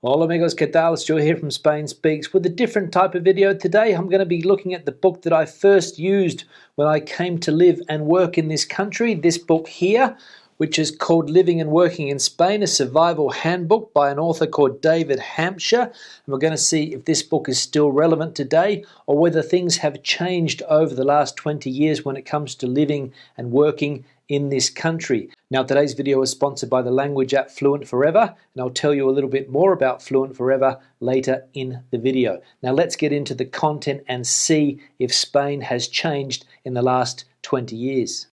Hola amigos, ¿qué tal? Stu here from Spain Speaks with a different type of video. Today I'm going to be looking at the book that I first used when I came to live and work in this country. This book here, which is called Living and Working in Spain, a survival handbook by an author called David Hampshire. And we're going to see if this book is still relevant today or whether things have changed over the last 20 years when it comes to living and working in this country. Now today's video is sponsored by the language app Fluent Forever, and I'll tell you a little bit more about Fluent Forever later in the video. Now let's get into the content and see if Spain has changed in the last 20 years.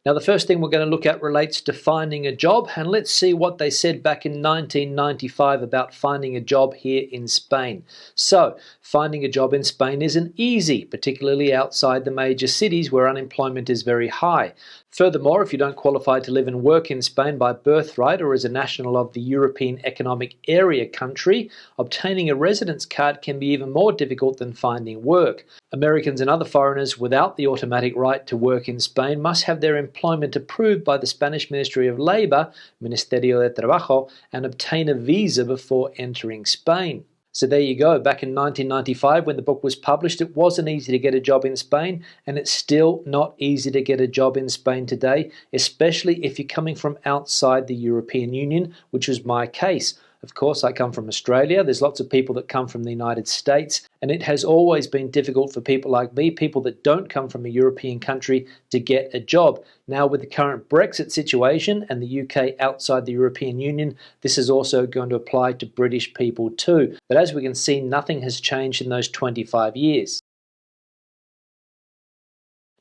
Now the first thing we're going to look at relates to finding a job, and let's see what they said back in 1995 about finding a job here in Spain. So, finding a job in Spain isn't easy, particularly outside the major cities where unemployment is very high. Furthermore, if you don't qualify to live and work in Spain by birthright or as a national of the European Economic Area country, obtaining a residence card can be even more difficult than finding work. Americans and other foreigners without the automatic right to work in Spain must have their employment approved by the Spanish Ministry of Labor, Ministerio de Trabajo, and obtain a visa before entering Spain. So there you go. Back in 1995 when the book was published, it wasn't easy to get a job in Spain, and it's still not easy to get a job in Spain today, especially if you're coming from outside the European Union, which was my case. Of course, I come from Australia. There's lots of people that come from the United States, and it has always been difficult for people like me, people that don't come from a European country, to get a job. Now, with the current Brexit situation and the UK outside the European Union, this is also going to apply to British people too. But as we can see, nothing has changed in those 25 years.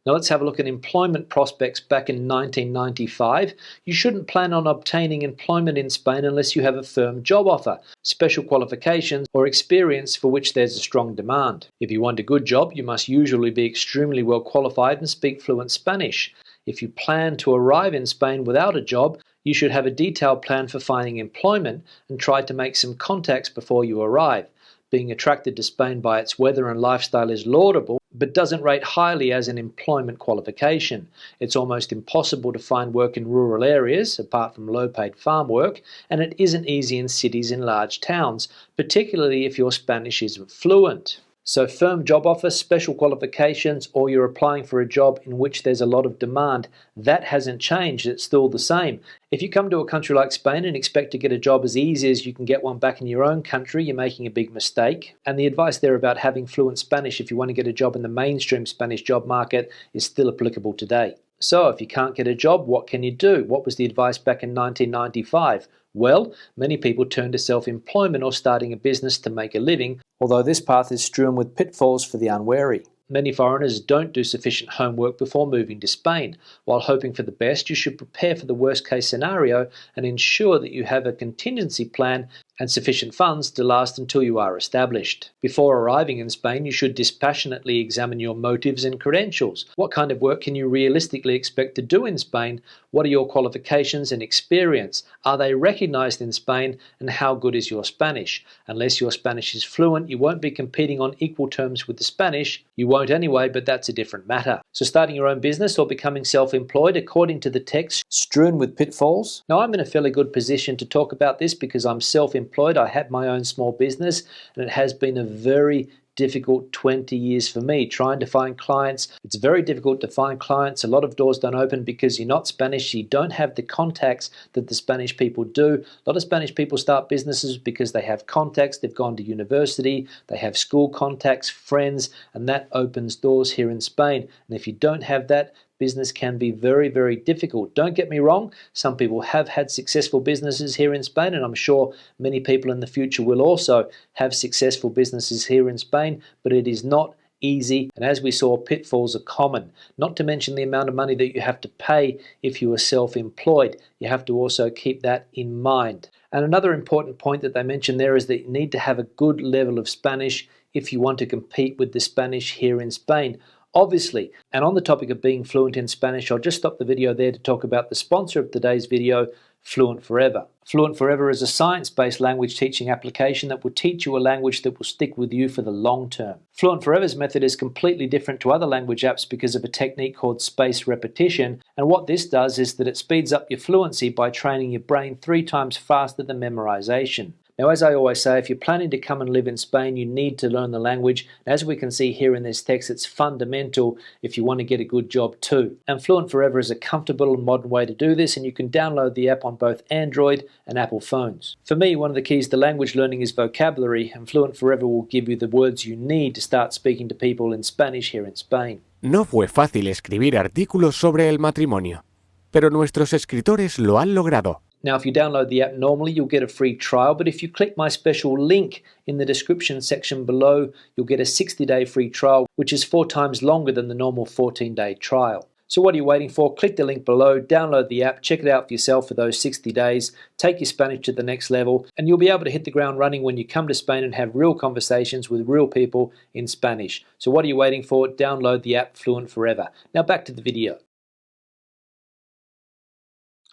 Now let's have a look at employment prospects back in 1995. You shouldn't plan on obtaining employment in Spain unless you have a firm job offer, special qualifications, or experience for which there's a strong demand. If you want a good job, you must usually be extremely well qualified and speak fluent Spanish. If you plan to arrive in Spain without a job, you should have a detailed plan for finding employment and try to make some contacts before you arrive. Being attracted to Spain by its weather and lifestyle is laudable, but doesn't rate highly as an employment qualification. It's almost impossible to find work in rural areas, apart from low-paid farm work, and it isn't easy in cities in large towns, particularly if your Spanish isn't fluent. So firm job offer, special qualifications, or you're applying for a job in which there's a lot of demand, that hasn't changed, it's still the same. If you come to a country like Spain and expect to get a job as easy as you can get one back in your own country, you're making a big mistake. And the advice there about having fluent Spanish if you want to get a job in the mainstream Spanish job market is still applicable today. So if you can't get a job, what can you do? What was the advice back in 1995? Well, many people turn to self-employment or starting a business to make a living, although this path is strewn with pitfalls for the unwary. Many foreigners don't do sufficient homework before moving to Spain. While hoping for the best, you should prepare for the worst-case scenario and ensure that you have a contingency plan and sufficient funds to last until you are established. Before arriving in Spain, you should dispassionately examine your motives and credentials. What kind of work can you realistically expect to do in Spain? What are your qualifications and experience? Are they recognized in Spain? And how good is your Spanish? Unless your Spanish is fluent, you won't be competing on equal terms with the Spanish. You won't anyway, but that's a different matter. So starting your own business or becoming self-employed, according to the text, strewn with pitfalls. Now I'm in a fairly good position to talk about this because I'm self-employed. I had my own small business, and it has been a very difficult 20 years for me trying to find clients. It's very difficult to find clients. A lot of doors don't open because you're not Spanish. You don't have the contacts that the Spanish people do. A lot of Spanish people start businesses because they have contacts. They've gone to university. They have school contacts, friends, and that opens doors here in Spain. And if you don't have that, business can be very, very difficult. Don't get me wrong, some people have had successful businesses here in Spain, and I'm sure many people in the future will also have successful businesses here in Spain, but it is not easy, and as we saw, pitfalls are common. Not to mention the amount of money that you have to pay if you are self-employed. You have to also keep that in mind. And another important point that they mentioned there is that you need to have a good level of Spanish if you want to compete with the Spanish here in Spain. Obviously, and on the topic of being fluent in Spanish, I'll just stop the video there to talk about the sponsor of today's video, Fluent Forever. Fluent Forever is a science-based language teaching application that will teach you a language that will stick with you for the long term. Fluent Forever's method is completely different to other language apps because of a technique called spaced repetition, and what this does is that it speeds up your fluency by training your brain 3 times faster than memorization. Now, as I always say, if you're planning to come and live in Spain, you need to learn the language. As we can see here in this text, it's fundamental if you want to get a good job too. And Fluent Forever is a comfortable and modern way to do this, and you can download the app on both Android and Apple phones. For me, one of the keys to language learning is vocabulary, and Fluent Forever will give you the words you need to start speaking to people in Spanish here in Spain. No fue fácil escribir artículos sobre el matrimonio, pero nuestros escritores lo han logrado. Now, if you download the app normally, you'll get a free trial, but if you click my special link in the description section below, you'll get a 60-day free trial, which is 4 times longer than the normal 14-day trial. So what are you waiting for? Click the link below, download the app, check it out for yourself for those 60 days, take your Spanish to the next level, and you'll be able to hit the ground running when you come to Spain and have real conversations with real people in Spanish. So what are you waiting for? Download the app Fluent Forever. Now back to the video.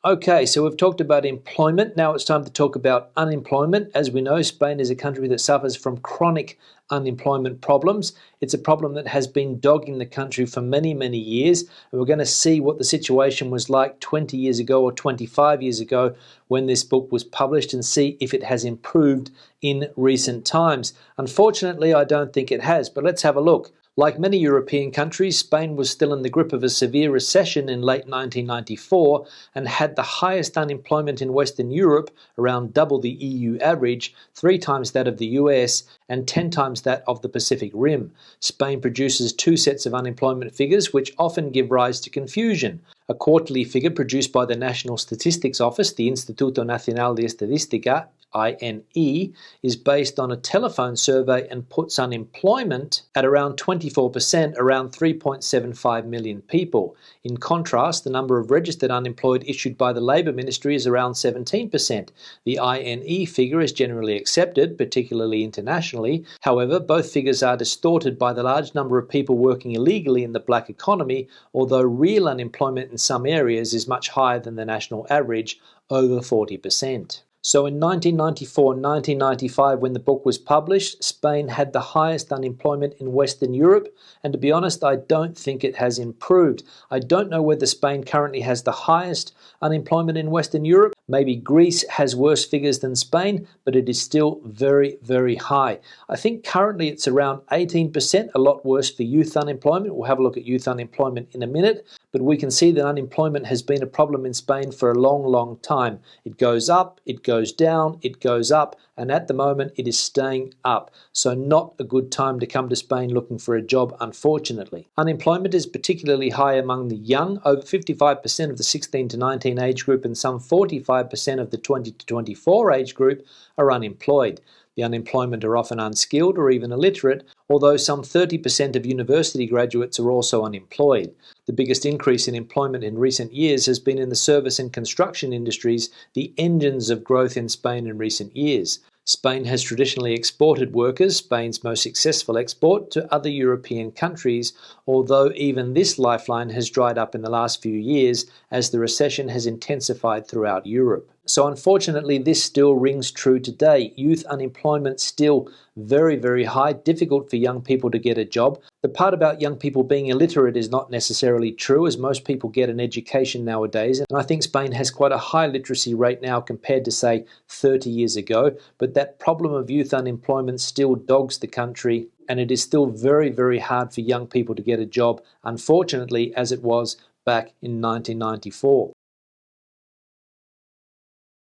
Okay, so we've talked about employment. Now it's time to talk about unemployment. As we know, Spain is a country that suffers from chronic unemployment problems. It's a problem that has been dogging the country for many, many years. And we're going to see what the situation was like 20 years ago or 25 years ago when this book was published and see if it has improved in recent times. Unfortunately, I don't think it has, but let's have a look. Like many European countries, Spain was still in the grip of a severe recession in late 1994 and had the highest unemployment in Western Europe, around double the EU average, 3 times that of the US, and 10 times that of the Pacific Rim. Spain produces 2 sets of unemployment figures which often give rise to confusion. A quarterly figure produced by the National Statistics Office, the Instituto Nacional de Estadística, INE, is based on a telephone survey and puts unemployment at around 24%, around 3.75 million people. In contrast, the number of registered unemployed issued by the Labour Ministry is around 17%. The INE figure is generally accepted, particularly internationally. However, both figures are distorted by the large number of people working illegally in the black economy, although real unemployment in some areas is much higher than the national average, over 40%. So in 1994-1995, when the book was published, Spain had the highest unemployment in Western Europe, and to be honest, I don't think it has improved. I don't know whether Spain currently has the highest unemployment in Western Europe. Maybe Greece has worse figures than Spain, but it is still very, very high. I think currently it's around 18%, a lot worse for youth unemployment. We'll have a look at youth unemployment in a minute, but we can see that unemployment has been a problem in Spain for a long, long time. It goes up, it goes down, it goes up, and at the moment it is staying up. So not a good time to come to Spain looking for a job, unfortunately. Unemployment is particularly high among the young. Over 55% of the 16 to 19 age group and some 45% of the 20 to 24 age group are unemployed. The unemployment are often unskilled or even illiterate, although some 30% of university graduates are also unemployed. The biggest increase in employment in recent years has been in the service and construction industries, the engines of growth in Spain in recent years. Spain has traditionally exported workers, Spain's most successful export, to other European countries, although even this lifeline has dried up in the last few years as the recession has intensified throughout Europe. So unfortunately, this still rings true today. Youth unemployment still very, very high, difficult for young people to get a job. The part about young people being illiterate is not necessarily true, as most people get an education nowadays. And I think Spain has quite a high literacy rate now compared to, say, 30 years ago. But that problem of youth unemployment still dogs the country, and it is still very, very hard for young people to get a job, unfortunately, as it was back in 1994.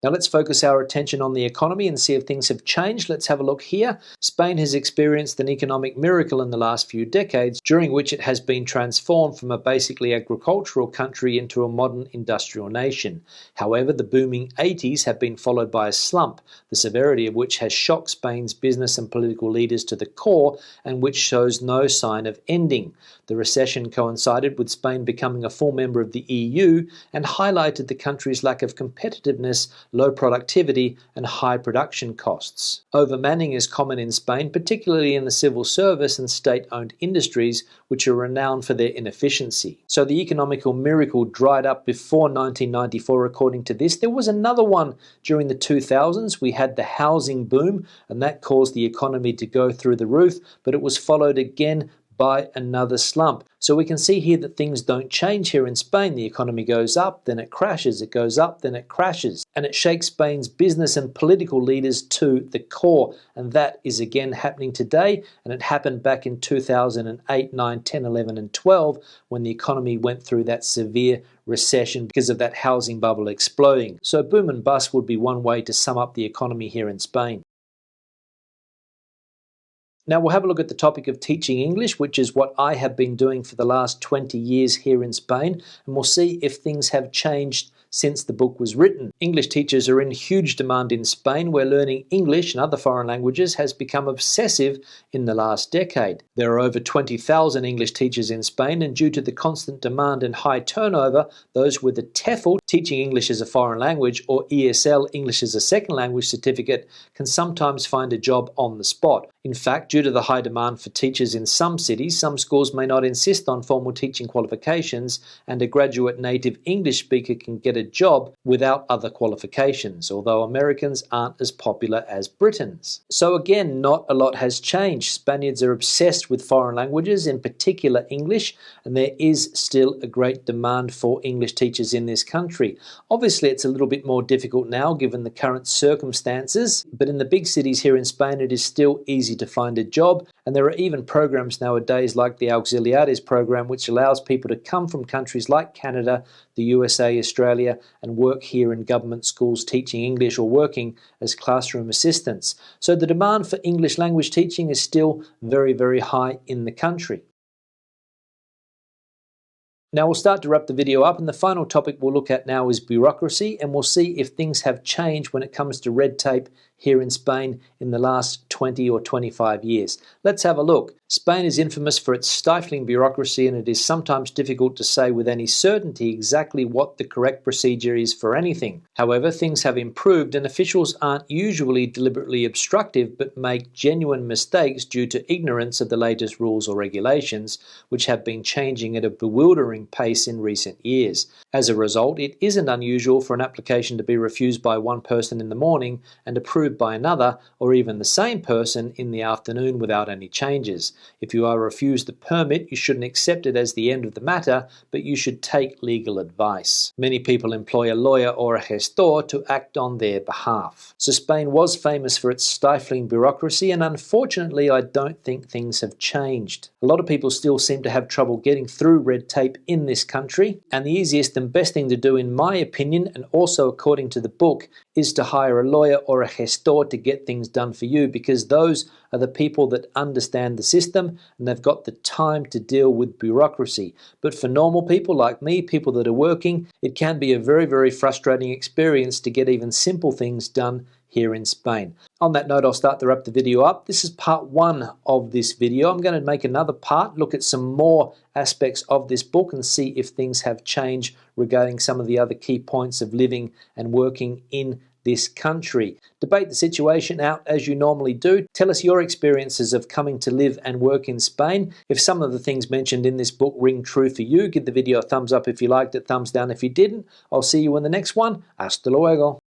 Now let's focus our attention on the economy and see if things have changed. Let's have a look here. Spain has experienced an economic miracle in the last few decades, during which it has been transformed from a basically agricultural country into a modern industrial nation. However, the booming 80s have been followed by a slump, the severity of which has shocked Spain's business and political leaders to the core and which shows no sign of ending. The recession coincided with Spain becoming a full member of the EU and highlighted the country's lack of competitiveness low productivity, and high production costs. Overmanning is common in Spain, particularly in the civil service and state-owned industries, which are renowned for their inefficiency. So the economical miracle dried up before 1994, according to this. There was another one during the 2000s. We had the housing boom, and that caused the economy to go through the roof, but it was followed again by another slump. So we can see here that things don't change here in Spain. The economy goes up, then it crashes, it goes up, then it crashes. And it shakes Spain's business and political leaders to the core. And that is again happening today. And it happened back in 2008, 9, 10, 11, and 12 when the economy went through that severe recession because of that housing bubble exploding. So boom and bust would be one way to sum up the economy here in Spain. Now we'll have a look at the topic of teaching English, which is what I have been doing for the last 20 years here in Spain, and we'll see if things have changed since the book was written. English teachers are in huge demand in Spain, where learning English and other foreign languages has become obsessive in the last decade. There are over 20,000 English teachers in Spain, and due to the constant demand and high turnover, those with a TEFL, Teaching English as a Foreign Language, or ESL, English as a Second Language certificate, can sometimes find a job on the spot. In fact, due to the high demand for teachers in some cities, some schools may not insist on formal teaching qualifications, and a graduate native English speaker can get a job without other qualifications, although Americans aren't as popular as Britons. So again, not a lot has changed. Spaniards are obsessed with foreign languages, in particular English, and there is still a great demand for English teachers in this country. Obviously, it's a little bit more difficult now given the current circumstances, but in the big cities here in Spain, it is still easy to find a job, and there are even programs nowadays like the Auxiliares program, which allows people to come from countries like Canada, the USA, Australia, and work here in government schools teaching English or working as classroom assistants. So the demand for English language teaching is still very, very high in the country. Now we'll start to wrap the video up, and the final topic we'll look at now is bureaucracy, and we'll see if things have changed when it comes to red tape here in Spain in the last 20 or 25 years. Let's have a look. Spain is infamous for its stifling bureaucracy, and it is sometimes difficult to say with any certainty exactly what the correct procedure is for anything. However, things have improved, and officials aren't usually deliberately obstructive but make genuine mistakes due to ignorance of the latest rules or regulations, which have been changing at a bewildering pace in recent years. As a result, it isn't unusual for an application to be refused by one person in the morning and approved by another, or even the same person in the afternoon without any changes. If you are refused the permit, you shouldn't accept it as the end of the matter, but you should take legal advice. Many people employ a lawyer or a gestor to act on their behalf. So Spain was famous for its stifling bureaucracy, and unfortunately I don't think things have changed. A lot of people still seem to have trouble getting through red tape in this country, and the easiest and best thing to do, in my opinion, and also according to the book, is to hire a lawyer or a gestor to get things done for you, because those are the people that understand the system and they've got the time to deal with bureaucracy. But for normal people like me, people that are working, it can be a very, very frustrating experience to get even simple things done here in Spain. On that note, I'll start to wrap the video up. This is part one of this video. I'm going to make another part, look at some more aspects of this book and see if things have changed regarding some of the other key points of living and working in this country. Debate the situation out as you normally do. Tell us your experiences of coming to live and work in Spain. If some of the things mentioned in this book ring true for you, give the video a thumbs up if you liked it, thumbs down if you didn't. I'll see you in the next one. Hasta luego.